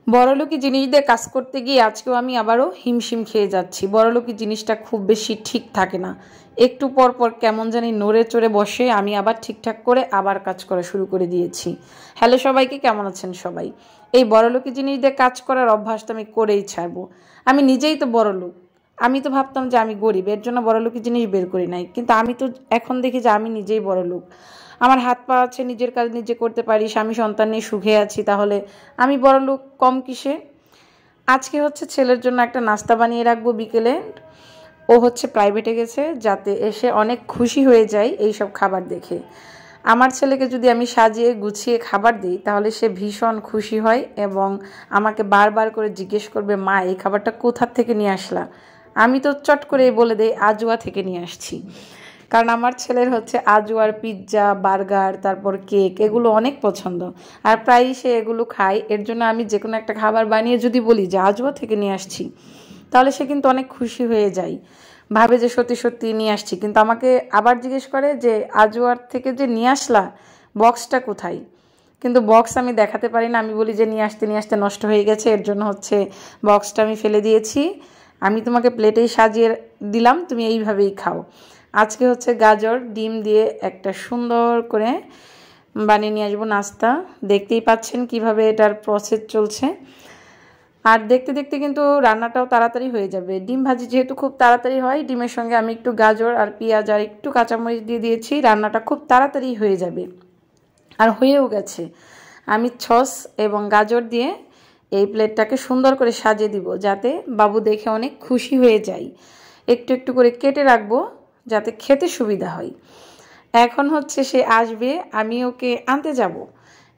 বড়লোকি জিনিস দিয়ে কাজ করতে গিয়ে আজকেও আমি আবারও হিমশিম খেয়ে যাচ্ছি। বড়লোকি জিনিসটা খুব বেশি ঠিক থাকে না, একটু পর পর কেমন জানি নড়ে চড়ে বসে। আমি আবার ঠিকঠাক করে আবার কাজ করা শুরু করে দিয়েছি। হ্যালো সবাইকে, কেমন আছেন সবাই? এই বড়লোকি জিনিস দিয়ে কাজ করার অভ্যাস তো আমি করেই ছাড়বো। আমি নিজেই তো বড়লোক। আমি তো ভাবতাম যে আমি গরিব, এর জন্য বড়লোকি জিনিস বের করি নাই, কিন্তু আমি তো এখন দেখি যে আমি নিজেই বড়লোক। আমার হাত পা আছে, নিজের কাজ নিজে করতে পারি, স্বামী সন্তান নিয়ে সুখে আছি, তাহলে আমি বড়লোক কম কিসে? আজকে হচ্ছে ছেলের জন্য একটা নাস্তা বানিয়ে রাখবো বিকেলে। ও হচ্ছে প্রাইভেটে গেছে, যাতে এসে অনেক খুশি হয়ে যায় এই সব খাবার দেখে। আমার ছেলেকে যদি আমি সাজিয়ে গুছিয়ে খাবার দিই তাহলে সে ভীষণ খুশি হয় এবং আমাকে বারবার করে জিজ্ঞেস করবে, মা এই খাবারটা কোথা থেকে নিয়ে আসলা? আমি তো চট করে বলে দেই আজুয়া থেকে নিয়ে আসছি। কারণ আমার ছেলের হচ্ছে আজওয়ার পিৎজা, বার্গার, তারপর কেক, এগুলো অনেক পছন্দ। আর প্রায়ই সে এগুলো খায়। এর জন্য আমি যে কোনো একটা খাবার বানিয়ে যদি বলি যে আজওয়া থেকে নিয়ে আসছি, তাহলে সে কিন্তু অনেক খুশি হয়ে যায়, ভাবে যে সত্যি সত্যি নিয়ে আসছি। কিন্তু আমাকে আবার জিজ্ঞেস করে যে আজওয়ার থেকে যে নিয়ে আসলা, বক্সটা কোথায়? কিন্তু বক্স আমি দেখাতে পারি না। আমি বলি যে নিয়ে আসতে নষ্ট হয়ে গেছে, এর জন্য হচ্ছে বক্সটা আমি ফেলে দিয়েছি। আমি তোমাকে প্লেটেই সাজিয়ে দিলাম, তুমি এইভাবেই খাও। আজকে হচ্ছে গাজর ডিম দিয়ে একটা সুন্দর করে বানিয়ে নিয়ে আসবো নাস্তা। দেখতেই পাচ্ছেন কিভাবে এটার প্রসেস চলছে। আর দেখতে দেখতে কিন্তু রান্নাটাও তাড়াতাড়ি হয়ে যাবে। ডিম ভাজি যেহেতু খুব তাড়াতাড়ি হয়, ডিমের সঙ্গে আমি একটু গাজর আর পেঁয়াজ আর একটু কাঁচামরিচ দিয়ে দিয়েছি, রান্নাটা খুব তাড়াতাড়ি হয়ে যাবে। আর হয়েও গেছে। আমি সস এবং গাজর দিয়ে এই প্লেটটাকে সুন্দর করে সাজিয়ে দিব, যাতে বাবু দেখে অনেক খুশি হয়ে যায়। একটু একটু করে কেটে রাখবো যাতে খেতে সুবিধা হয়। এখন হচ্ছে সে আসবে, আমি ওকে আনতে যাব।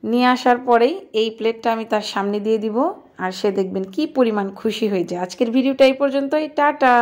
নিয়ে আসার পরেই এই প্লেটটা আমি তার সামনে দিয়ে দিব, আর সে দেখবেন কি পরিমাণ খুশি হয়ে যায়। আজকের ভিডিওটা এই পর্যন্তই, টাটা।